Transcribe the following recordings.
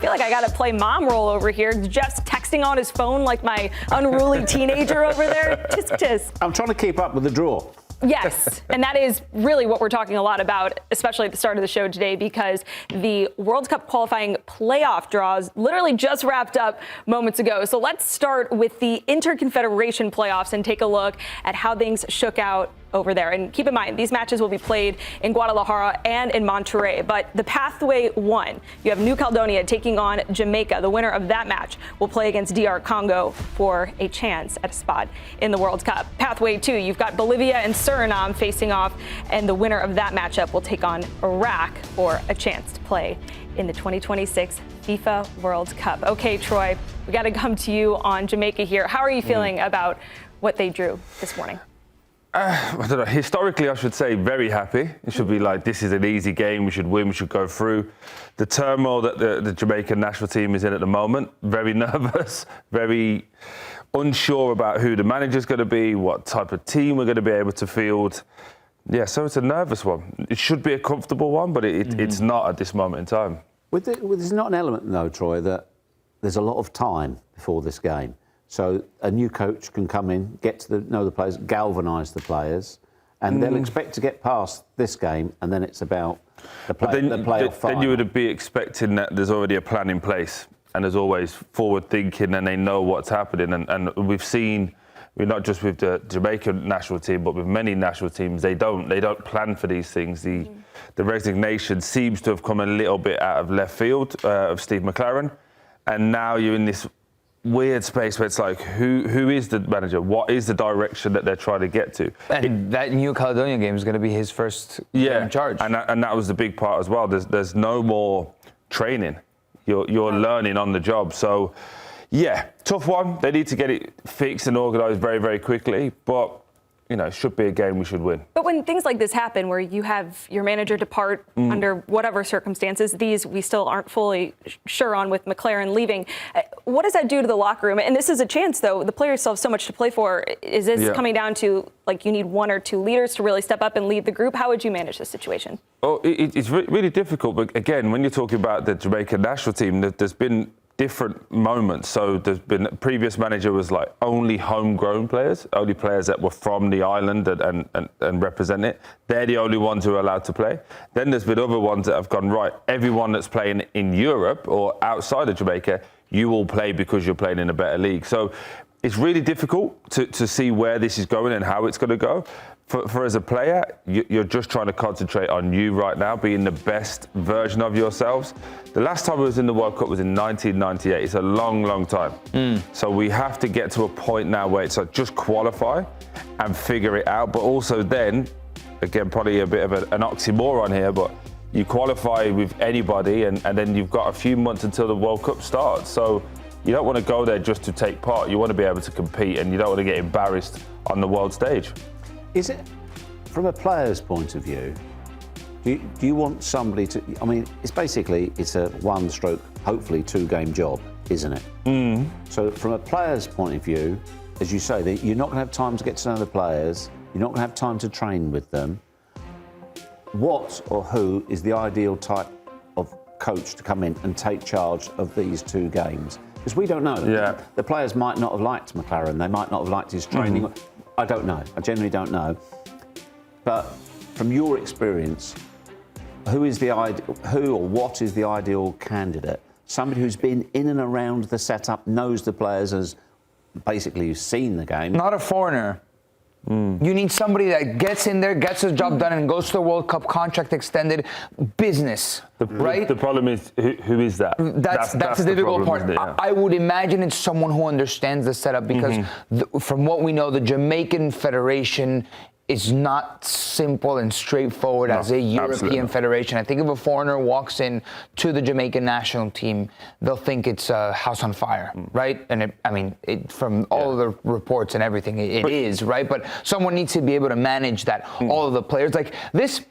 feel like I got to play mom role over here. Jeff's texting on his phone like my unruly teenager over there. Tisk, tisk. I'm trying to keep up with the draw. Yes, and that is really what we're talking a lot about, especially at the start of the show today, because the World Cup qualifying playoff draws literally just wrapped up moments ago. So let's start with the Inter-Confederation playoffs and take a look at how things shook out over there. And keep in mind, these matches will be played in Guadalajara and in Monterrey. But the pathway one, you have New Caledonia taking on Jamaica. The winner of that match will play against DR Congo for a chance at a spot in the World Cup. Pathway two, you've got Bolivia and Suriname facing off, and the winner of that matchup will take on Iraq for a chance to play in the 2026 FIFA World Cup. Okay, Troy, we got to come to you on Jamaica here. How are you feeling about what they drew this morning? I don't know. Historically, I should say very happy. It should be like, this is an easy game. We should win. We should go through. The turmoil that the Jamaican national team is in at the moment, very nervous, very unsure about who the manager's going to be, what type of team we're going to be able to field. Yeah, so it's a nervous one. It should be a comfortable one, but it's not at this moment in time. There's not an element, though, Troy, that there's a lot of time before this game. So a new coach can come in, get to know the players, galvanise the players, and they'll expect to get past this game, and then it's about the playoff final. Then you would be expecting that there's already a plan in place, and there's always forward thinking, and they know what's happening. And we've seen, not just with the Jamaican national team, but with many national teams, they don't plan for these things. The resignation seems to have come a little bit out of left field of Steve McClaren, and now you're in this weird space where it's like, who is the manager? What is the direction that they're trying to get to? And that New Caledonia game is going to be his first game in charge. And that was the big part as well. There's no more training. You're learning on the job. So, yeah, tough one. They need to get it fixed and organised very, very quickly. But, it should be a game we should win. But when things like this happen, where you have your manager depart under whatever circumstances, these we still aren't fully sure on with McClaren leaving, what does that do to the locker room? And this is a chance, though. The players still have so much to play for. Is this coming down to, like, you need one or two leaders to really step up and lead the group? How would you manage this situation? Oh, it's really difficult. But, again, when you're talking about the Jamaican national team, there's been different moments. So there's been a previous manager was like only homegrown players, only players that were from the island and represent it. They're the only ones who are allowed to play. Then there's been other ones that have gone, right, everyone that's playing in Europe or outside of Jamaica, you will play because you're playing in a better league. So it's really difficult to see where this is going and how it's going to go. For as a player, you're just trying to concentrate on you right now, being the best version of yourselves. The last time I was in the World Cup was in 1998. It's a long, long time. So we have to get to a point now where it's like just qualify and figure it out. But also then, again, probably a bit of an oxymoron here, but you qualify with anybody and then you've got a few months until the World Cup starts. So you don't want to go there just to take part. You want to be able to compete and you don't want to get embarrassed on the world stage. Is it, from a player's point of view, do you want somebody to, it's a one-stroke, hopefully two-game job, isn't it? So from a player's point of view, as you say, you're not going to have time to get to know the players, you're not going to have time to train with them. What or who is the ideal type of coach to come in and take charge of these two games? Because we don't know. Yeah. The players might not have liked McClaren, they might not have liked his training. I don't know. I genuinely don't know. But from your experience, who or what is the ideal candidate? Somebody who's been in and around the setup, knows the players, has basically seen the game. Not a foreigner. You need somebody that gets in there, gets the job done, and goes to the World Cup, contract extended, business, right? The problem is, who is that? That's the difficult part. I would imagine it's someone who understands the setup because from what we know, the Jamaican Federation is not simple and straightforward as a European federation. I think if a foreigner walks in to the Jamaican national team, they'll think it's a house on fire, right? And from all of the reports and everything, it is, right? But someone needs to be able to manage that. All of the players, like this,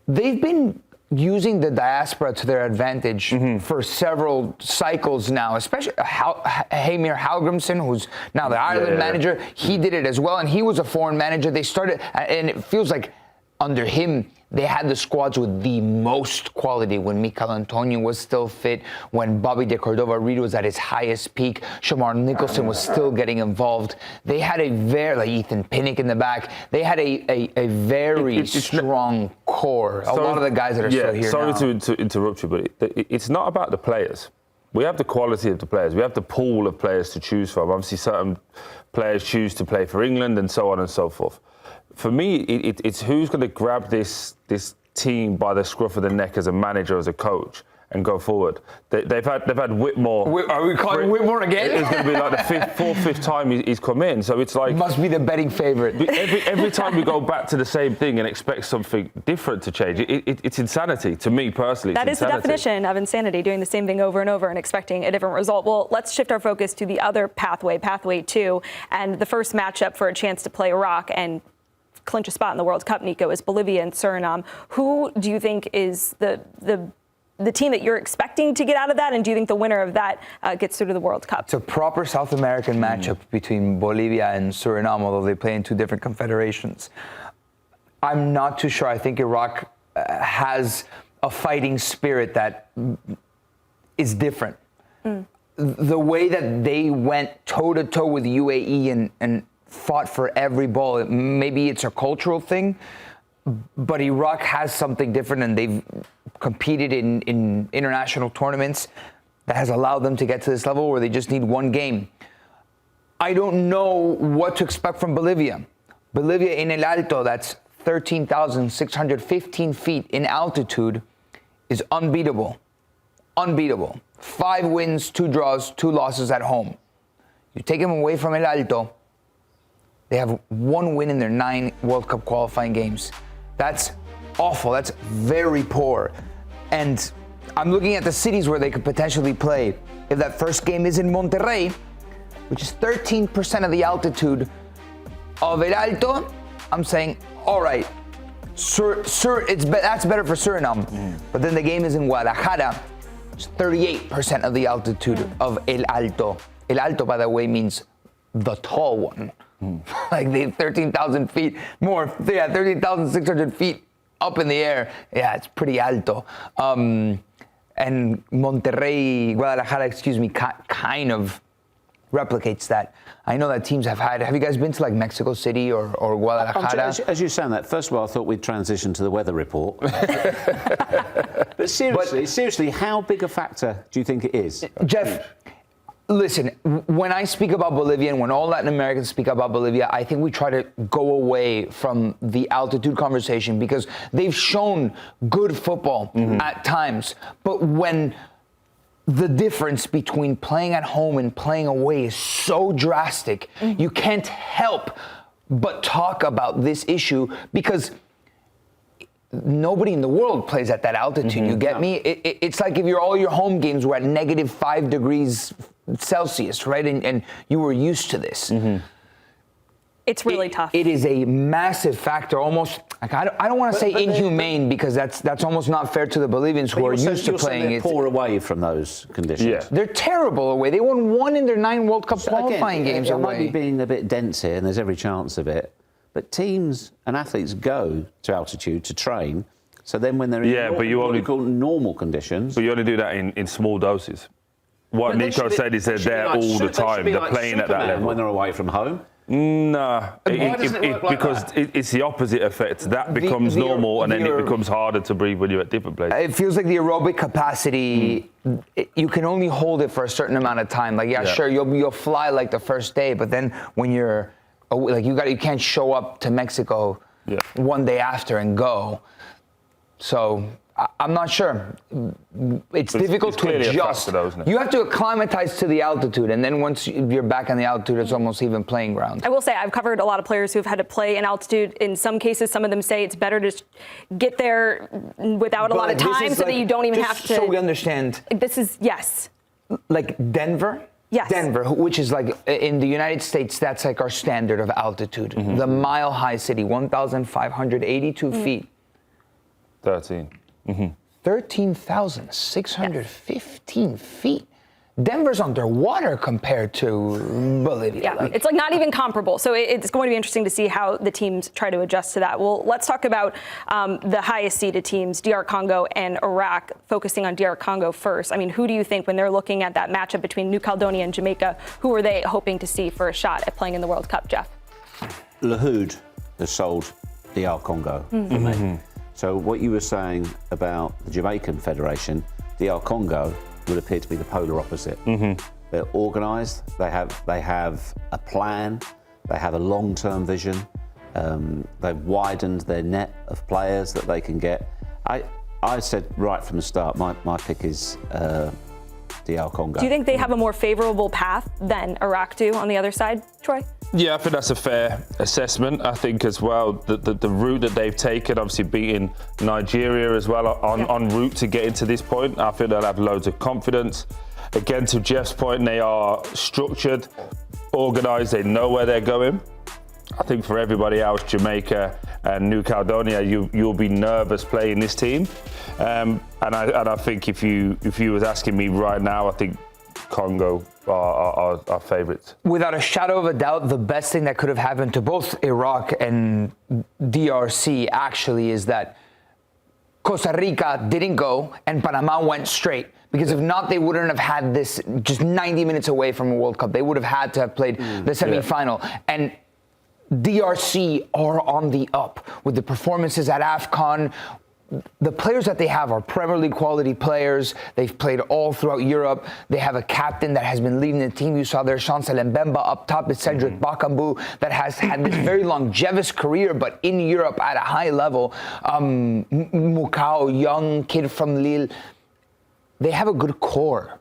they've been using the diaspora to their advantage for several cycles now, especially Heimir Hallgrimsson, who's now the Ireland manager. He did it as well, and he was a foreign manager. They started, and it feels like under him, They had the squads with the most quality when Mikel Antonio was still fit, when Bobby de Cordova-Reid was at his highest peak, Shamar Nicholson was still getting involved. They had a very, like Ethan Pinnock in the back, they had a very strong core. A lot of the guys that are still here now. Sorry to interrupt you, but it's not about the players. We have the quality of the players. We have the pool of players to choose from. Obviously, certain players choose to play for England and so on and so forth. For me, it's who's going to grab this team by the scruff of the neck as a manager, as a coach, and go forward. They've had Whitmore. Are we calling Whitmore again? It's going to be like the fifth time he's come in. So it's like must be the betting favorite. Every time we go back to the same thing and expect something different to change, it's insanity to me personally. That is the definition of insanity: doing the same thing over and over and expecting a different result. Well, let's shift our focus to the other pathway 2, and the first matchup for a chance to play Iraq and clinch a spot in the World Cup, Nico, is Bolivia and Suriname. Who do you think is the team that you're expecting to get out of that, and do you think the winner of that gets through to the World Cup? It's a proper South American matchup between Bolivia and Suriname, although they play in 2 different confederations. I'm not too sure. I think Iraq has a fighting spirit that is different. The way that they went toe-to-toe with UAE and fought for every ball, maybe it's a cultural thing, but Iraq has something different, and they've competed in international tournaments that has allowed them to get to this level where they just need one game. I don't know what to expect from Bolivia. Bolivia in El Alto, that's 13,615 feet in altitude, is unbeatable. Unbeatable. 5 wins, 2 draws, 2 losses at home. You take them away from El Alto, they have 1 win in their 9 World Cup qualifying games. That's awful. That's very poor. And I'm looking at the cities where they could potentially play. If that first game is in Monterrey, which is 13% of the altitude of El Alto, I'm saying, all right, that's better for Suriname. But then the game is in Guadalajara, which is 38% of the altitude of El Alto. El Alto, by the way, means the tall one. Like they 13,000 feet more. Yeah, 13,600 feet up in the air. Yeah, it's pretty alto. And Guadalajara, kind of replicates that. I know that teams have you guys been to like Mexico City or Guadalajara? As you sound that, first of all, I thought we'd transition to the weather report. But seriously, how big a factor do you think it is? Geoff, listen, when I speak about Bolivia and when all Latin Americans speak about Bolivia, I think we try to go away from the altitude conversation because they've shown good football at times. But when the difference between playing at home and playing away is so drastic, you can't help but talk about this issue because nobody in the world plays at that altitude. You get me? It's like if all your home games were at -5 degrees Celsius, right? And you were used to this. It's really tough. It is a massive factor. Almost, like, I don't want to say inhumane because that's almost not fair to the Bolivians who are used to playing it. Poor away from those conditions. Yeah. They're terrible away. They won 1 in their 9 World Cup qualifying games away. I might be being a bit dense here, and there's every chance of it. But teams and athletes go to altitude to train. So then when they're in normal conditions. But you only do that in small doses. What Nico said is they're there all the time. They're playing at that level. When they're away from home? No, because it's the opposite effect. That becomes normal, and then it becomes harder to breathe when you're at different places. It feels like the aerobic capacity, you can only hold it for a certain amount of time. Like, sure, you'll fly like the first day, but then when you're like you can't show up to Mexico one day after and go. So I'm not sure. It's difficult to adjust. You have to acclimatize to the altitude, and then once you're back on the altitude, it's almost even playing ground. I will say I've covered a lot of players who've had to play in altitude. In some cases, some of them say it's better to get there without a lot of time so that you don't even have to. So we understand. This is, yes. Like Denver? Yes. Denver, which is like in the United States, that's like our standard of altitude. The mile-high city, 1,582 feet. 13. 13,615 feet. Denver's underwater compared to Bolivia. Yeah, it's like not even comparable. So it's going to be interesting to see how the teams try to adjust to that. Well, let's talk about the highest seeded teams, DR Congo and Iraq, focusing on DR Congo first. I mean, who do you think, when they're looking at that matchup between New Caledonia and Jamaica, who are they hoping to see for a shot at playing in the World Cup, Geoff? Lahoud has sold DR Congo for me. So what you were saying about the Jamaican Federation, DR Congo would appear to be the polar opposite. They're organised. They have a plan. They have a long-term vision. They've widened their net of players that they can get. I said right from the start, my pick is DR Congo. Do you think they have a more favourable path than Iraq do on the other side, Troy? Yeah, I think that's a fair assessment. I think as well the route that they've taken, obviously beating Nigeria as well en route to get into this point, I think they'll have loads of confidence. Again, to Geoff's point, they are structured, organised, they know where they're going. I think for everybody else, Jamaica and New Caledonia, you'll be nervous playing this team. And I think if you was asking me right now, I think Congo are favourites. Without a shadow of a doubt, the best thing that could have happened to both Iraq and DRC actually is that Costa Rica didn't go and Panama went straight. Because if not, they wouldn't have had this just 90 minutes away from a World Cup. They would have had to have played the semi-final. And DRC are on the up with the performances at AFCON. The players that they have are Premier League quality players. They've played all throughout Europe. They have a captain that has been leading the team. You saw there Chancel Mbemba up top. It's Cedric Bakambu that has had this very longevous career, but in Europe at a high level. Mukau, young kid from Lille. They have a good core.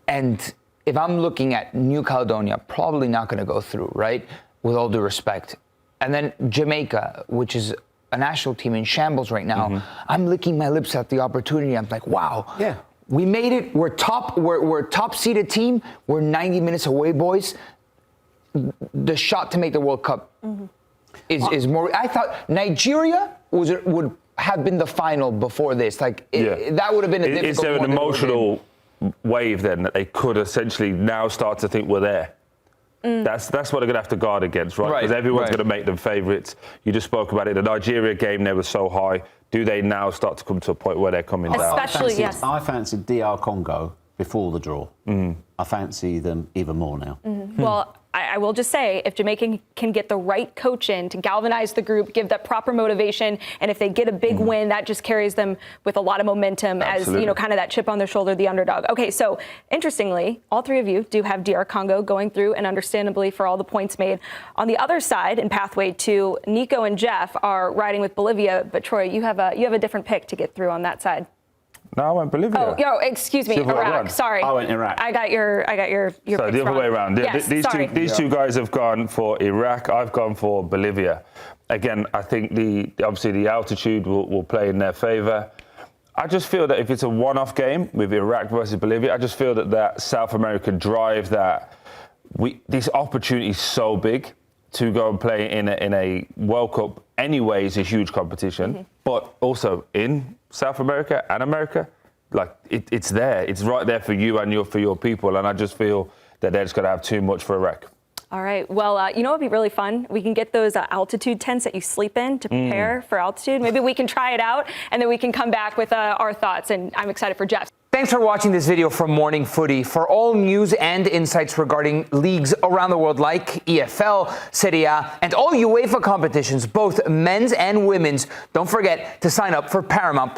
And if I'm looking at New Caledonia, probably not going to go through, right? With all due respect. And then Jamaica, which is a national team in shambles right now. I'm licking my lips at the opportunity. I'm like, wow, we made it. We're top seeded team. We're 90 minutes away, boys. The shot to make the World Cup is more. I thought Nigeria would have been the final before this. Like that would have been a difficult. Is there an emotional wave then that they could essentially now start to think we're there? That's what they're going to have to guard against, right? Because everyone's going to make them favourites. You just spoke about it. The Nigeria game, they were so high. Do they now start to come to a point where they're coming down? Especially, I fancied DR Congo before the draw. I fancy them even more now. Well, I will just say, if Jamaica can get the right coach in to galvanize the group, give that proper motivation, and if they get a big win, that just carries them with a lot of momentum as, kind of that chip on their shoulder, the underdog. Okay, so interestingly, all three of you do have DR Congo going through, and understandably for all the points made. On the other side, in pathway 2, Nico and Geoff are riding with Bolivia, but Troy, you have a different pick to get through on that side. No, I went Bolivia. Oh, excuse me, Iraq. Sorry. I went Iraq. I got your So the other way around. Yes, these two guys have gone for Iraq. I've gone for Bolivia. Again, I think obviously the altitude will play in their favour. I just feel that if it's a one-off game with Iraq versus Bolivia, I just feel that South American drive, this opportunity is so big to go and play in a World Cup anyway is a huge competition, but also in South America and America, like it's there. It's right there for you and for your people, and I just feel that they're just going to have too much for Iraq. All right. Well, what would be really fun? We can get those altitude tents that you sleep in to prepare for altitude. Maybe we can try it out, and then we can come back with our thoughts, and I'm excited for Geoff. Thanks for watching this video from Morning Footy. For all news and insights regarding leagues around the world like EFL, Serie A, and all UEFA competitions, both men's and women's, don't forget to sign up for Paramount+.